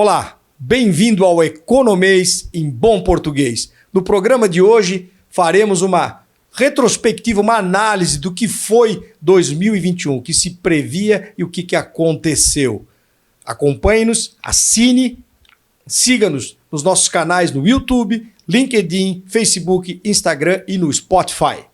Olá, bem-vindo ao Economês em Bom Português. No programa de hoje faremos uma retrospectiva, uma análise do que foi 2021, o que se previa e o que aconteceu. Acompanhe-nos, assine, siga-nos nos nossos canais no YouTube, LinkedIn, Facebook, Instagram e no Spotify.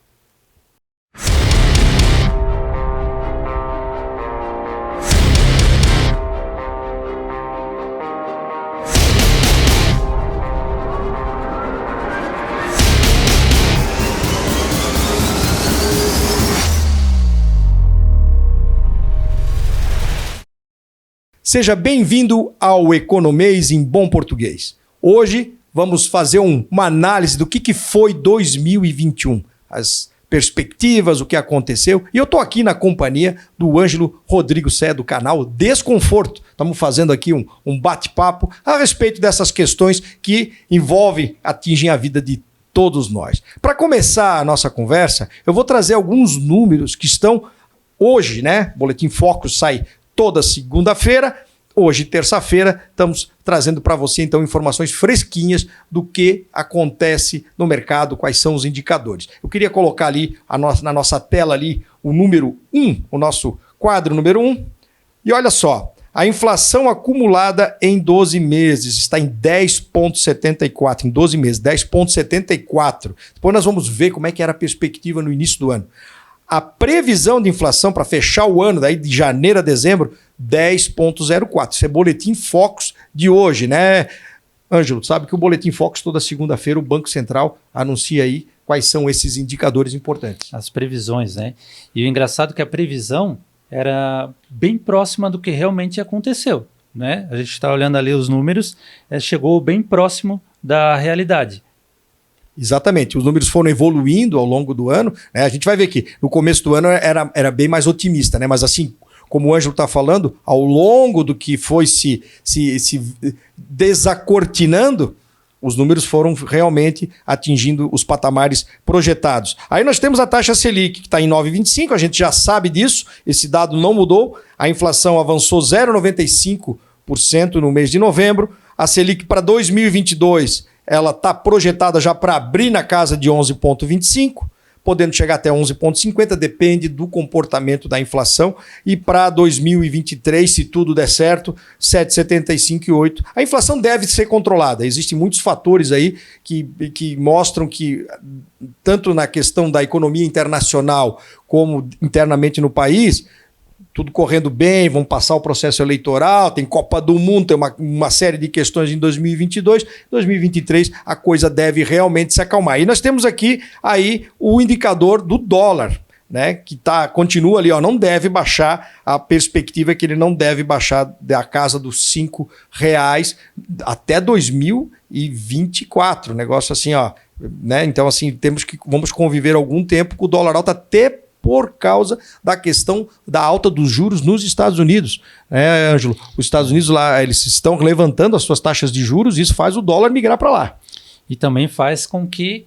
Seja bem-vindo ao Economês em Bom Português. Hoje vamos fazer uma análise do que foi 2021, as perspectivas, o que aconteceu. E eu estou aqui na companhia do Ângelo Rodrigo Sé, do canal Desconforto. Estamos fazendo aqui um bate-papo a respeito dessas questões que atingem a vida de todos nós. Para começar a nossa conversa, eu vou trazer alguns números que estão hoje, né? O Boletim Focus sai toda segunda-feira. Hoje, terça-feira, estamos trazendo para você, então, informações fresquinhas do que acontece no mercado, quais são os indicadores. Eu queria colocar ali na nossa tela ali o número 1, o nosso quadro número 1. E olha só, a inflação acumulada em 12 meses está em 10,74, em 12 meses, 10,74. Depois nós vamos ver como é que era a perspectiva no início do ano. A previsão de inflação para fechar o ano, daí de janeiro a dezembro, 10,04. Isso é Boletim Focus de hoje, né, Ângelo? Sabe que o Boletim Focus, toda segunda-feira, o Banco Central anuncia aí quais são esses indicadores importantes. As previsões, né? E o engraçado é que a previsão era bem próxima do que realmente aconteceu, né? A gente está olhando ali os números, chegou bem próximo da realidade. Exatamente, os números foram evoluindo ao longo do ano, né? A gente vai ver que no começo do ano era bem mais otimista, né? Mas assim, como o Ângelo está falando, ao longo do que foi se desacortinando, os números foram realmente atingindo os patamares projetados. Aí nós temos a taxa Selic, que está em 9,25, a gente já sabe disso, esse dado não mudou, a inflação avançou 0,95% no mês de novembro, a Selic para 2022... ela está projetada já para abrir na casa de 11,25, podendo chegar até 11,50, depende do comportamento da inflação. E para 2023, se tudo der certo, 7,75 e 8. A inflação deve ser controlada. Existem muitos fatores aí que mostram que, tanto na questão da economia internacional como internamente no país, tudo correndo bem, vão passar o processo eleitoral, tem Copa do Mundo, tem uma série de questões em 2022, 2023 a coisa deve realmente se acalmar. E nós temos aqui aí o indicador do dólar, né, que continua ali, não deve baixar, a perspectiva é que ele não deve baixar da casa dos R$5 até 2024, negócio assim, né? Então assim, vamos conviver algum tempo com o dólar alto até por causa da questão da alta dos juros nos Estados Unidos. Ângelo, os Estados Unidos lá, eles estão levantando as suas taxas de juros e isso faz o dólar migrar para lá. E também faz com que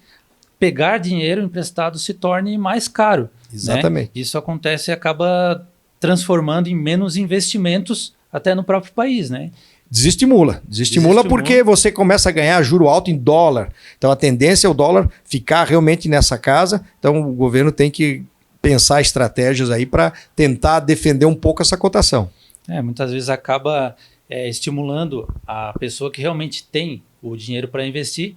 pegar dinheiro emprestado se torne mais caro. Exatamente. Né? Isso acontece e acaba transformando em menos investimentos até no próprio país, né? Desestimula porque você começa a ganhar juro alto em dólar. Então a tendência é o dólar ficar realmente nessa casa. Então o governo tem que pensar estratégias aí para tentar defender um pouco essa cotação. Muitas vezes acaba estimulando a pessoa que realmente tem o dinheiro para investir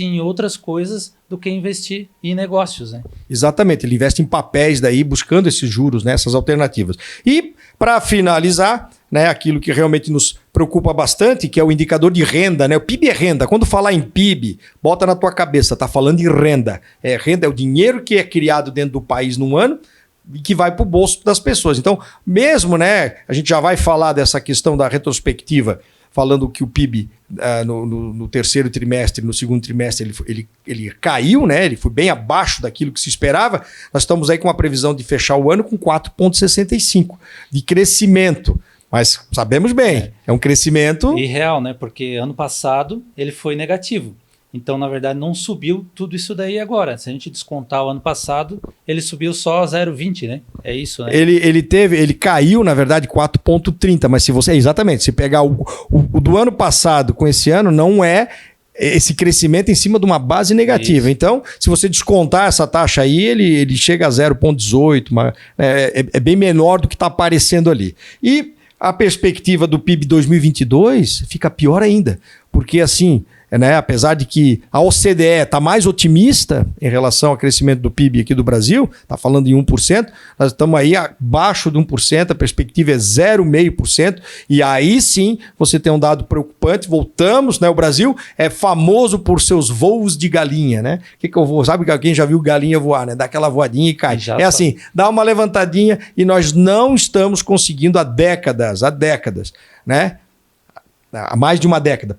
em outras coisas do que investir em negócios, né? Exatamente, ele investe em papéis daí, buscando esses juros, né, essas alternativas. E para finalizar, né, aquilo que realmente nos preocupa bastante, que é o indicador de renda, né? O PIB é renda. Quando falar em PIB, bota na tua cabeça, tá falando em renda. Renda é o dinheiro que é criado dentro do país num ano e que vai para o bolso das pessoas. Então, mesmo, né, a gente já vai falar dessa questão da retrospectiva, falando que o PIB no terceiro trimestre, no segundo trimestre, ele caiu, né? Ele foi bem abaixo daquilo que se esperava. Nós estamos aí com uma previsão de fechar o ano com 4,65% de crescimento. Mas sabemos bem, é um crescimento... irreal, né? Porque ano passado ele foi negativo. Então, na verdade, não subiu tudo isso daí agora. Se a gente descontar o ano passado, ele subiu só 0,20, né? É isso, né? Ele caiu, na verdade, 4,30, mas se você, exatamente, se pegar o do ano passado com esse ano, não é esse crescimento em cima de uma base negativa. Isso. Então, se você descontar essa taxa aí, ele chega a 0,18, é bem menor do que está aparecendo ali. E a perspectiva do PIB 2022 fica pior ainda, porque assim, né, apesar de que a OCDE está mais otimista em relação ao crescimento do PIB aqui do Brasil, está falando em 1%, nós estamos aí abaixo de 1%, a perspectiva é 0,5%, e aí sim você tem um dado preocupante, voltamos, né, o Brasil é famoso por seus voos de galinha, né? Que eu vou, sabe que alguém já viu galinha voar, né? Dá aquela voadinha e cai. É assim, dá uma levantadinha e nós não estamos conseguindo há décadas, né? Há mais de uma década,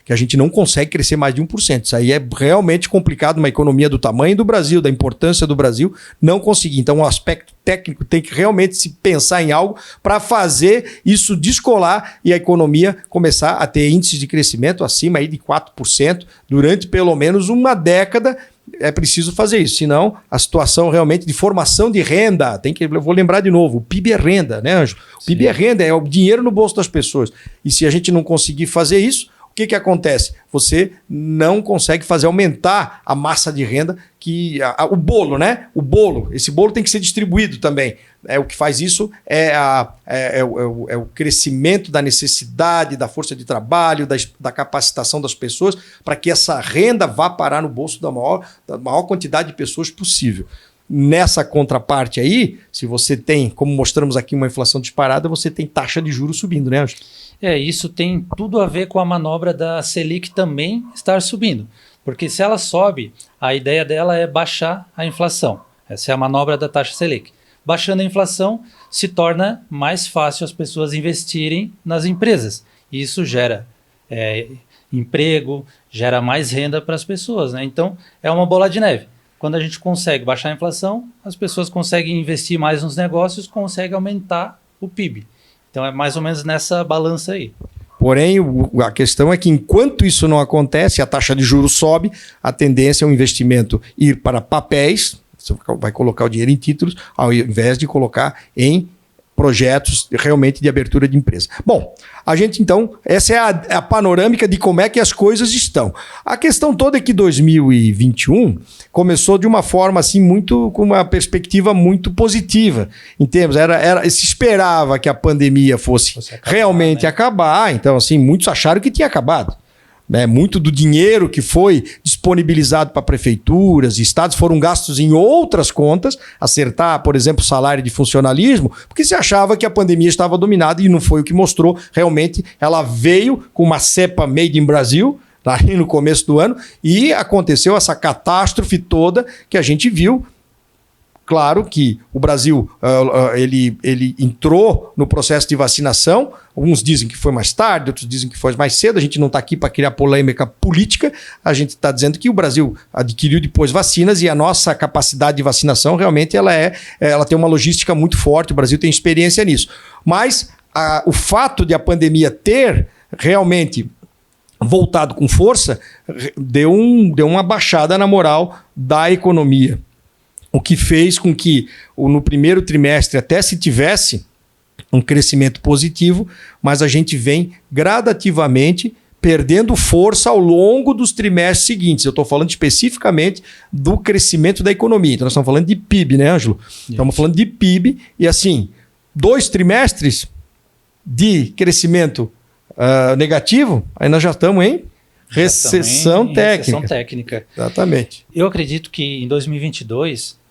que a gente não consegue crescer mais de 1%. Isso aí é realmente complicado numa economia do tamanho do Brasil, da importância do Brasil, não conseguir. Então, o aspecto técnico tem que realmente se pensar em algo para fazer isso descolar e a economia começar a ter índices de crescimento acima aí de 4% durante pelo menos uma década. É preciso fazer isso, senão a situação realmente de formação de renda, eu vou lembrar de novo, o PIB é renda, né, Ângelo? O PIB é renda, é o dinheiro no bolso das pessoas. E se a gente não conseguir fazer isso, o que acontece? Você não consegue fazer aumentar a massa de renda, o bolo, né? Esse bolo tem que ser distribuído também. O que faz isso é o crescimento da necessidade, da força de trabalho, da capacitação das pessoas, para que essa renda vá parar no bolso da maior quantidade de pessoas possível. Nessa contraparte aí, se você tem, como mostramos aqui, uma inflação disparada, você tem taxa de juros subindo, né, Ângelo? Isso tem tudo a ver com a manobra da Selic também estar subindo. Porque se ela sobe, a ideia dela é baixar a inflação. Essa é a manobra da taxa Selic. Baixando a inflação, se torna mais fácil as pessoas investirem nas empresas. E isso gera emprego, gera mais renda para as pessoas, né? Então, é uma bola de neve. Quando a gente consegue baixar a inflação, as pessoas conseguem investir mais nos negócios, conseguem aumentar o PIB. Então é mais ou menos nessa balança aí. Porém, a questão é que enquanto isso não acontece, a taxa de juros sobe, a tendência é o investimento ir para papéis, você vai colocar o dinheiro em títulos, ao invés de colocar em projetos realmente de abertura de empresa. Bom, a gente então, essa é a panorâmica de como é que as coisas estão. A questão toda é que 2021 começou de uma forma assim com uma perspectiva muito positiva. Em termos, se esperava que a pandemia fosse realmente acabar, então assim, muitos acharam que tinha acabado. Muito do dinheiro que foi disponibilizado para prefeituras e estados foram gastos em outras contas, acertar, por exemplo, o salário de funcionalismo, porque se achava que a pandemia estava dominada e não foi o que mostrou. Realmente, ela veio com uma cepa made in Brasil, ali no começo do ano, e aconteceu essa catástrofe toda que a gente viu. Claro que o Brasil ele entrou no processo de vacinação, alguns dizem que foi mais tarde, outros dizem que foi mais cedo, a gente não está aqui para criar polêmica política, a gente está dizendo que o Brasil adquiriu depois vacinas e a nossa capacidade de vacinação realmente ela tem uma logística muito forte, o Brasil tem experiência nisso. Mas o fato de a pandemia ter realmente voltado com força deu uma baixada na moral da economia. O que fez com que no primeiro trimestre até se tivesse um crescimento positivo, mas a gente vem gradativamente perdendo força ao longo dos trimestres seguintes. Eu estou falando especificamente do crescimento da economia. Então nós estamos falando de PIB, né, Ângelo? Estamos falando de PIB e assim, 2 trimestres de crescimento negativo, aí nós já estamos em recessão técnica. Exatamente. Eu acredito que em 2022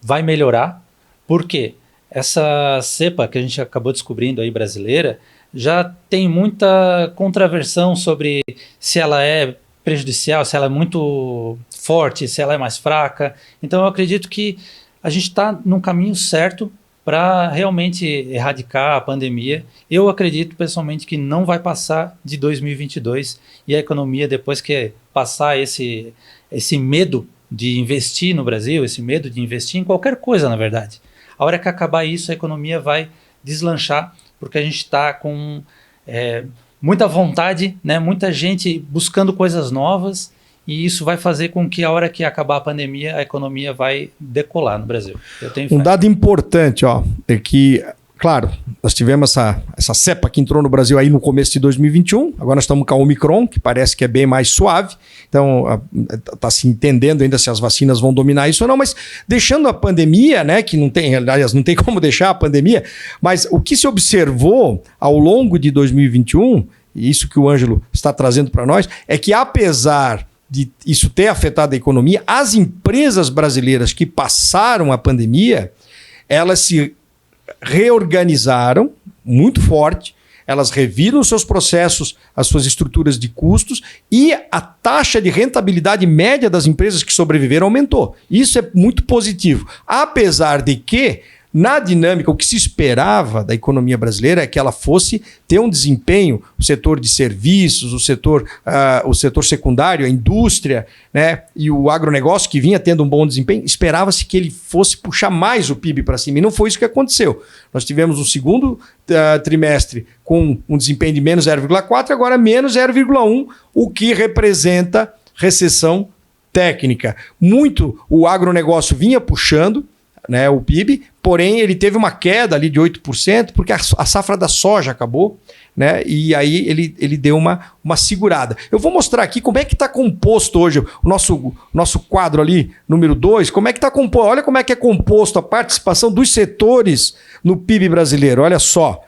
vai melhorar, porque essa cepa que a gente acabou descobrindo aí brasileira já tem muita contraversão sobre se ela é prejudicial, se ela é muito forte, se ela é mais fraca. Então eu acredito que a gente está num caminho certo para realmente erradicar a pandemia. Eu acredito pessoalmente que não vai passar de 2022 e a economia, depois que passar esse medo de investir no Brasil, esse medo de investir em qualquer coisa, na verdade. A hora que acabar isso, a economia vai deslanchar, porque a gente está com muita vontade, né? Muita gente buscando coisas novas, e isso vai fazer com que a hora que acabar a pandemia, a economia vai decolar no Brasil. Eu tenho fé. Um dado importante, ó, é que, claro, nós tivemos essa cepa que entrou no Brasil aí no começo de 2021, agora nós estamos com a Omicron, que parece que é bem mais suave, então está se entendendo ainda se as vacinas vão dominar isso ou não, mas deixando a pandemia, né, que não tem, aliás, não tem como deixar a pandemia, mas o que se observou ao longo de 2021, e isso que o Ângelo está trazendo para nós, é que apesar de isso ter afetado a economia, as empresas brasileiras que passaram a pandemia, elas se reorganizaram muito forte, elas reviram os seus processos, as suas estruturas de custos e a taxa de rentabilidade média das empresas que sobreviveram aumentou. Isso é muito positivo. Apesar de que, na dinâmica, o que se esperava da economia brasileira é que ela fosse ter um desempenho, o setor de serviços, o setor secundário, a indústria, né, e o agronegócio que vinha tendo um bom desempenho, esperava-se que ele fosse puxar mais o PIB para cima, e não foi isso que aconteceu. Nós tivemos um segundo trimestre com um desempenho de menos 0,4, agora menos 0,1, o que representa recessão técnica. Muito o agronegócio vinha puxando, né, o PIB, porém ele teve uma queda ali de 8%, porque a safra da soja acabou, né, e aí ele deu uma segurada. Eu vou mostrar aqui como é que está composto hoje o nosso quadro ali, número 2, como é que está composto, olha como é que é composto a participação dos setores no PIB brasileiro, olha só.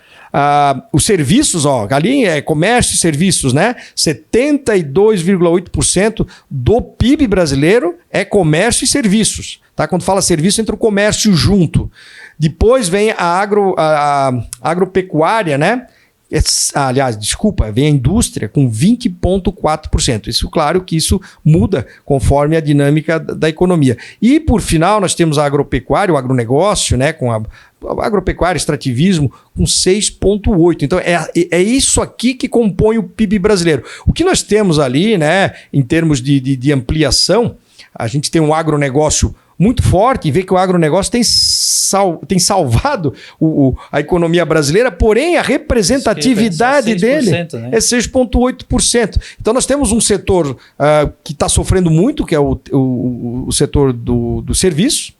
Os serviços, ó, ali é comércio e serviços, né? 72,8% do PIB brasileiro é comércio e serviços. Tá? Quando fala serviço, entra o comércio junto. Depois vem a agropecuária, né? Vem a indústria com 20,4%. Isso, claro que isso muda conforme a dinâmica da economia. E, por final, nós temos a agropecuária, o agronegócio, né, com a agropecuária, extrativismo, com 6,8%. Então, é isso aqui que compõe o PIB brasileiro. O que nós temos ali, né, em termos de ampliação, a gente tem um agronegócio muito forte e vê que o agronegócio tem salvado a economia brasileira, porém a representatividade dele, né, é 6,8%. Então nós temos um setor que está sofrendo muito, que é o setor do serviço,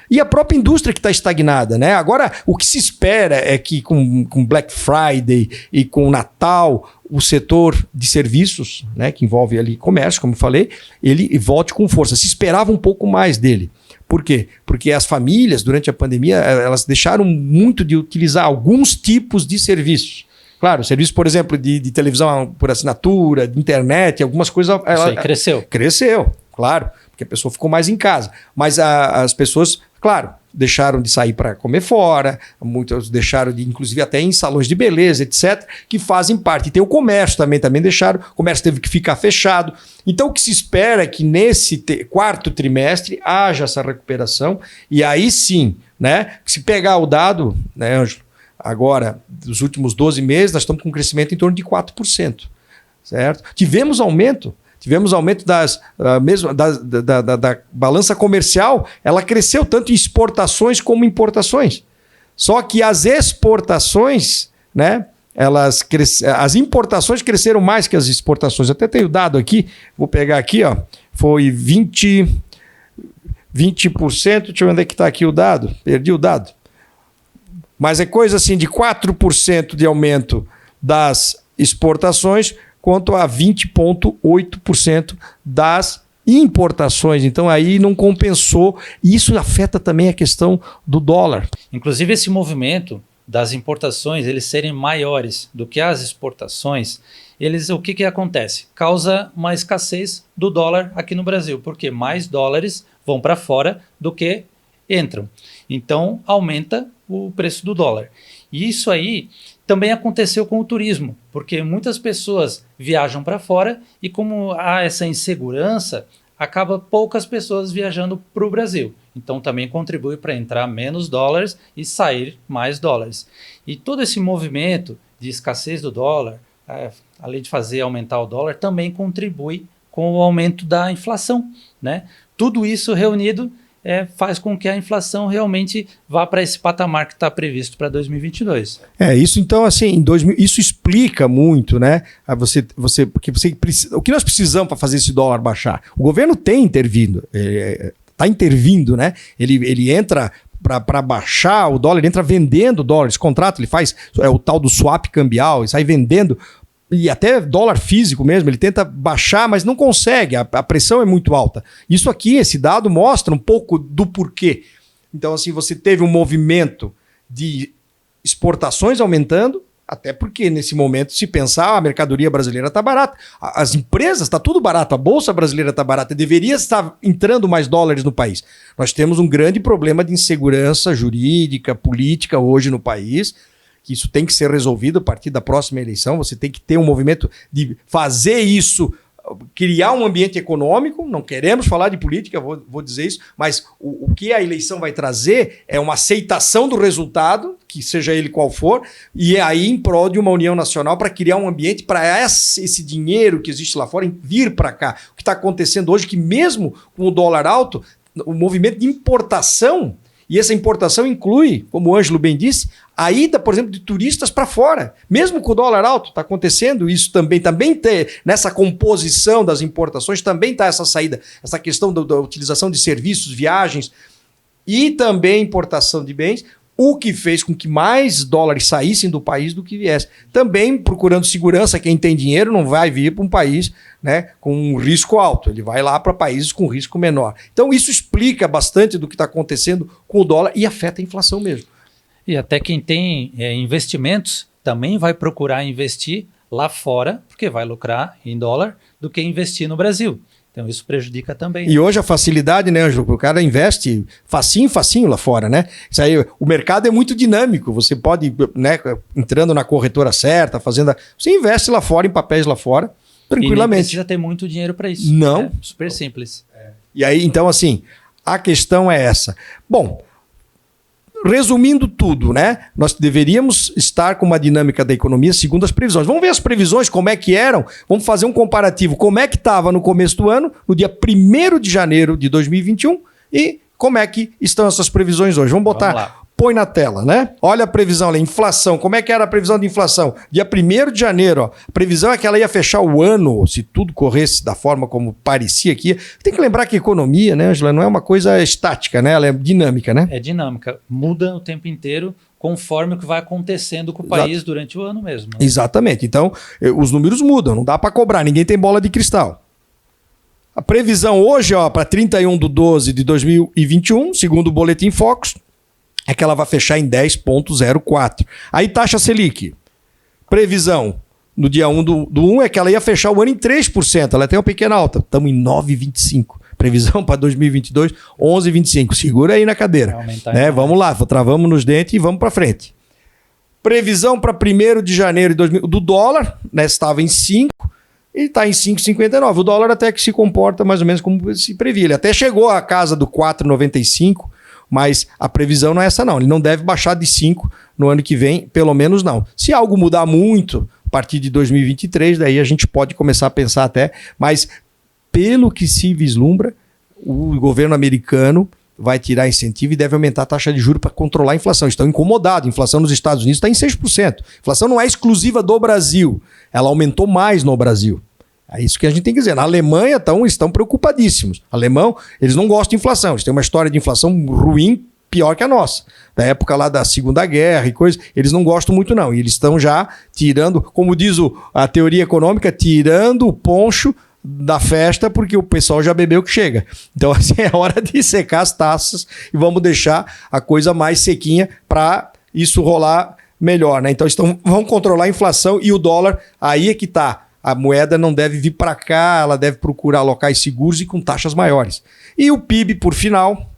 e a própria indústria que está estagnada, né? Agora, o que se espera é que com Black Friday e com Natal, o setor de serviços, né, que envolve ali comércio, como eu falei, ele volte com força. Se esperava um pouco mais dele. Por quê? Porque as famílias, durante a pandemia, elas deixaram muito de utilizar alguns tipos de serviços. Claro, serviço, por exemplo, de televisão por assinatura, de internet, algumas coisas... Isso aí cresceu. Cresceu, claro, porque a pessoa ficou mais em casa. Mas as pessoas, claro, deixaram de sair para comer fora, muitos deixaram de, inclusive até em salões de beleza, etc., que fazem parte. E tem o comércio também deixaram, o comércio teve que ficar fechado. Então o que se espera é que nesse quarto trimestre haja essa recuperação, e aí sim, né, se pegar o dado, né, Ângelo, agora, dos últimos 12 meses, nós estamos com um crescimento em torno de 4%, certo? Tivemos aumento da balança comercial, ela cresceu tanto em exportações como importações. Só que as exportações, né, as importações cresceram mais que as exportações. Eu até tenho dado aqui, vou pegar aqui, ó, foi 20%, deixa eu ver onde é que está aqui o dado, perdi o dado. Mas é coisa assim de 4% de aumento das exportações, quanto a 20,8% das importações. Então aí não compensou. E isso afeta também a questão do dólar. Inclusive esse movimento das importações, eles serem maiores do que as exportações, o que acontece? Causa uma escassez do dólar aqui no Brasil, porque mais dólares vão para fora do que entram. Então aumenta o preço do dólar. E isso aí também aconteceu com o turismo, porque muitas pessoas viajam para fora e como há essa insegurança, acaba poucas pessoas viajando para o Brasil. Então também contribui para entrar menos dólares e sair mais dólares. E todo esse movimento de escassez do dólar, além de fazer aumentar o dólar, também contribui com o aumento da inflação, né? Tudo isso reunido faz com que a inflação realmente vá para esse patamar que está previsto para 2022. Isso então, assim, isso explica muito, né? O que nós precisamos para fazer esse dólar baixar? O governo tem intervindo, está intervindo, né? Ele entra para baixar o dólar, ele entra vendendo dólares, contrato, ele faz o tal do swap cambial, ele sai vendendo, e até dólar físico mesmo, ele tenta baixar, mas não consegue, a pressão é muito alta. Isso aqui, esse dado mostra um pouco do porquê. Então, assim, você teve um movimento de exportações aumentando, até porque nesse momento, se pensar, a mercadoria brasileira está barata, as empresas, está tudo barato, a bolsa brasileira está barata, deveria estar entrando mais dólares no país. Nós temos um grande problema de insegurança jurídica, política hoje no país, que isso tem que ser resolvido a partir da próxima eleição. Você tem que ter um movimento de fazer isso, criar um ambiente econômico. Não queremos falar de política, vou dizer isso, mas o que a eleição vai trazer é uma aceitação do resultado, que seja ele qual for, e é aí em prol de uma união nacional para criar um ambiente para esse dinheiro que existe lá fora vir para cá. O que está acontecendo hoje é que mesmo com o dólar alto, o movimento de importação, e essa importação inclui, como o Ângelo bem disse, a ida, por exemplo, de turistas para fora. Mesmo com o dólar alto, está acontecendo isso também. Também tem, nessa composição das importações, também está essa saída, essa questão da utilização de serviços, viagens e também importação de bens, o que fez com que mais dólares saíssem do país do que viessem. Também procurando segurança, quem tem dinheiro não vai vir para um país, né, com um risco alto, ele vai lá para países com risco menor. Então isso explica bastante do que está acontecendo com o dólar e afeta a inflação mesmo. E até quem tem investimentos também vai procurar investir lá fora, porque vai lucrar em dólar, do que investir no Brasil. Então isso prejudica também. E hoje a facilidade, né, Ângelo? O cara investe facinho lá fora, né? Isso aí, o mercado é muito dinâmico. Você pode, né, entrando na corretora certa, você investe lá fora, em papéis lá fora, tranquilamente. E nem precisa ter muito dinheiro para isso. Não. É super simples. E aí, então, assim, a questão é essa. Bom, resumindo tudo, né? Nós deveríamos estar com uma dinâmica da economia segundo as previsões. Vamos ver as previsões, como é que eram. Vamos fazer um comparativo. Como é que estava no começo do ano, no dia 1º de janeiro de 2021, e como é que estão essas previsões hoje. Vamos botar... Põe na tela, né? Olha a previsão ali, inflação. Como é que era a previsão de inflação? Dia 1º de janeiro, ó. A previsão é que ela ia fechar o ano, se tudo corresse da forma como parecia aqui. Tem que lembrar que economia, né, Ângela, não é uma coisa estática, né? Ela é dinâmica, né? É dinâmica. Muda o tempo inteiro conforme o que vai acontecendo com o país durante o ano mesmo. Né? Exatamente. Então, os números mudam, não dá para cobrar, ninguém tem bola de cristal. A previsão hoje, ó, para 31/12 de 2021, segundo o Boletim Focus, é que ela vai fechar em 10,04. Aí taxa Selic. Previsão no dia 1 do 1 é que ela ia fechar o ano em 3%. Ela tem uma pequena alta. Estamos em 9,25. Previsão para 2022, 11,25. Segura aí na cadeira. Né? Vamos lá, travamos nos dentes e vamos para frente. Previsão para 1º de janeiro de 2000, do dólar, né, estava em 5 e está em 5,59. O dólar até que se comporta mais ou menos como se previa. Ele até chegou à casa do 4,95, mas a previsão não é essa não. Ele não deve baixar de 5 no ano que vem, pelo menos não. Se algo mudar muito a partir de 2023, daí a gente pode começar a pensar até, mas pelo que se vislumbra, o governo americano vai tirar incentivo e deve aumentar a taxa de juros para controlar a inflação. Estão incomodados. A inflação nos Estados Unidos está em 6%. A inflação não é exclusiva do Brasil. Ela aumentou mais no Brasil. É isso que a gente tem que dizer. Na Alemanha estão preocupadíssimos. Alemão, eles não gostam de inflação. Eles têm uma história de inflação ruim, pior que a nossa. Da época lá da Segunda Guerra e coisa, eles não gostam muito não. E eles estão já tirando, como diz a teoria econômica, tirando o poncho da festa porque o pessoal já bebeu que chega. Então assim, é hora de secar as taças e vamos deixar a coisa mais sequinha para isso rolar melhor, né? Então vamos controlar a inflação e o dólar, aí é que está. A moeda não deve vir para cá, ela deve procurar locais seguros e com taxas maiores. E o PIB, por final,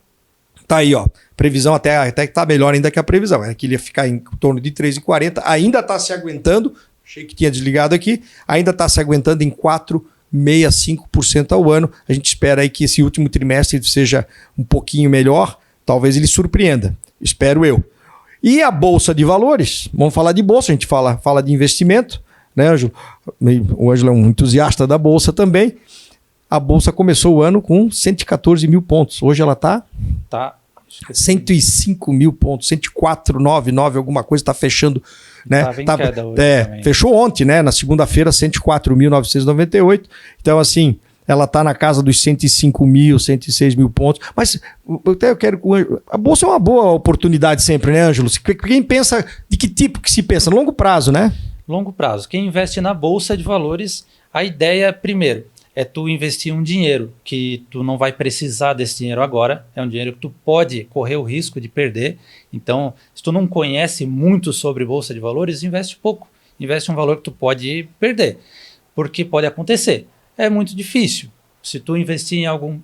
tá aí, ó. Previsão até que tá melhor ainda que a previsão. É que ele ia ficar em torno de 3,40. Ainda está se aguentando. Achei que tinha desligado aqui. Ainda está se aguentando em 4,65% ao ano. A gente espera aí que esse último trimestre seja um pouquinho melhor. Talvez ele surpreenda. Espero eu. E a Bolsa de Valores? Vamos falar de bolsa. A gente fala de investimento. Né, Ângelo? O Ângelo é um entusiasta da Bolsa também. a Bolsa começou o ano com 114 mil pontos. Hoje ela está... Tá. 105 mil pontos, 104,99, alguma coisa, está fechando. Né? Queda hoje fechou ontem, né? Na segunda-feira, 104.998. Então, assim, ela está na casa dos 105 mil, 106 mil pontos. Mas eu quero. A Bolsa é uma boa oportunidade sempre, né, Ângelo? Quem pensa, de que tipo que se pensa? Longo prazo, né? Longo prazo. Quem investe na Bolsa de Valores, a ideia, primeiro, é tu investir um dinheiro que tu não vai precisar desse dinheiro agora, é um dinheiro que tu pode correr o risco de perder. Então, se tu não conhece muito sobre Bolsa de Valores, investe pouco. Investe um valor que tu pode perder, porque pode acontecer. É muito difícil. Se tu investir em algo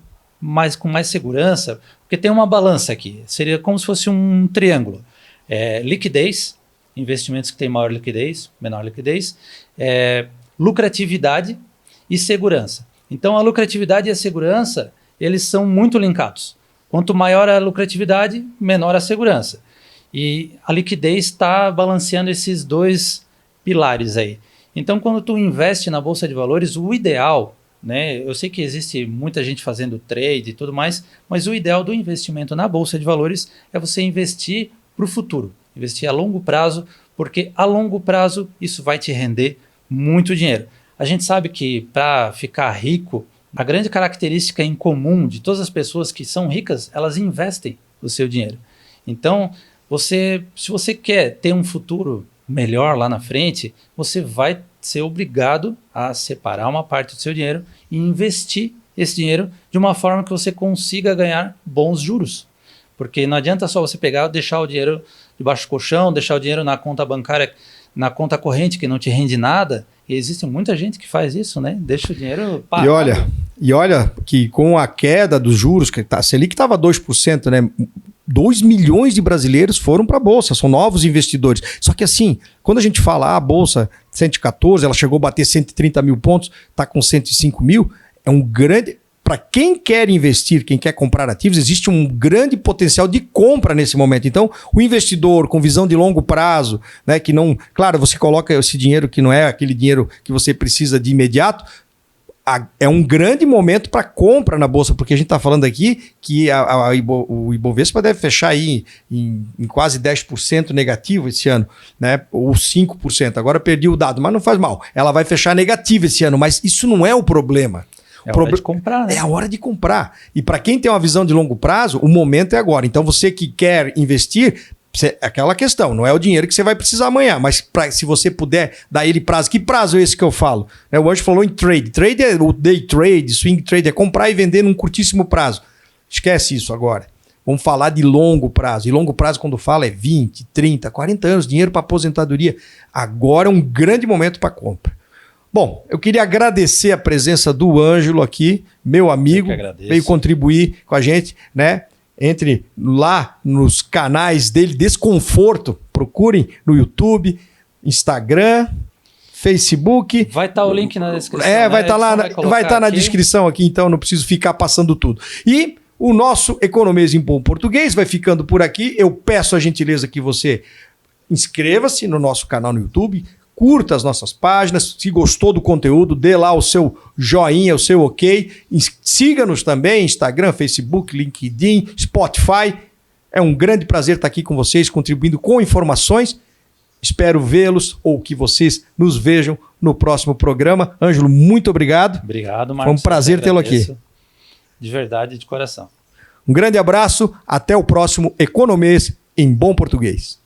com mais segurança, porque tem uma balança aqui, seria como se fosse um triângulo. Liquidez, investimentos que têm maior liquidez, menor liquidez, lucratividade e segurança. Então, a lucratividade e a segurança, eles são muito linkados. Quanto maior a lucratividade, menor a segurança. E a liquidez está balanceando esses dois pilares aí. Então, quando tu investe na Bolsa de Valores, o ideal, né, eu sei que existe muita gente fazendo trade e tudo mais, mas o ideal do investimento na Bolsa de Valores é você investir para o futuro, investir a longo prazo, porque a longo prazo isso vai te render muito dinheiro. A gente sabe que para ficar rico, a grande característica em comum de todas as pessoas que são ricas, elas investem o seu dinheiro. Então, se você quer ter um futuro melhor lá na frente, você vai ser obrigado a separar uma parte do seu dinheiro e investir esse dinheiro de uma forma que você consiga ganhar bons juros. Porque não adianta só você pegar e deixar o dinheiro debaixo do colchão, deixar o dinheiro na conta bancária, na conta corrente que não te rende nada. E existe muita gente que faz isso, né? Deixa o dinheiro parado. E olha que com a queda dos juros, que a Selic estava 2%, né? 2 milhões de brasileiros foram para a Bolsa, são novos investidores. Só que assim, quando a gente fala, a Bolsa 114, ela chegou a bater 130 mil pontos, está com 105 mil, é um grande... Para quem quer investir, quem quer comprar ativos, existe um grande potencial de compra nesse momento. Então, o investidor com visão de longo prazo, né, que não... Claro, você coloca esse dinheiro que não é aquele dinheiro que você precisa de imediato, é um grande momento para compra na Bolsa, porque a gente está falando aqui que o Ibovespa deve fechar aí em quase 10% negativo esse ano, né? Ou 5%. Agora perdi o dado, mas não faz mal. Ela vai fechar negativa esse ano, mas isso não é o problema. É a hora de comprar, né? É a hora de comprar. E para quem tem uma visão de longo prazo, o momento é agora. Então você que quer investir, aquela questão, não é o dinheiro que você vai precisar amanhã, mas se você puder dar ele prazo, que prazo é esse que eu falo? O Anjo falou em trade. Trade é o day trade, swing trade, é comprar e vender num curtíssimo prazo. Esquece isso agora. Vamos falar de longo prazo. E longo prazo, quando fala, é 20, 30, 40 anos, dinheiro para aposentadoria. Agora é um grande momento para compra. Bom, eu queria agradecer a presença do Ângelo aqui, meu amigo, veio contribuir com a gente, né? Entre lá nos canais dele, Desconforto, procurem no YouTube, Instagram, Facebook. Vai estar o link na descrição. Vai estar lá, vai estar na descrição aqui, então não preciso ficar passando tudo. E o nosso Economês em Bom Português vai ficando por aqui. Eu peço a gentileza que você inscreva-se no nosso canal no YouTube, curta as nossas páginas, se gostou do conteúdo, dê lá o seu joinha, o seu ok. Siga-nos também, Instagram, Facebook, LinkedIn, Spotify. É um grande prazer estar aqui com vocês, contribuindo com informações. Espero vê-los ou que vocês nos vejam no próximo programa. Ângelo, muito obrigado. Obrigado, Marcos. Foi um prazer tê-lo aqui. De verdade, de coração. Um grande abraço, até o próximo Economês em Bom Português.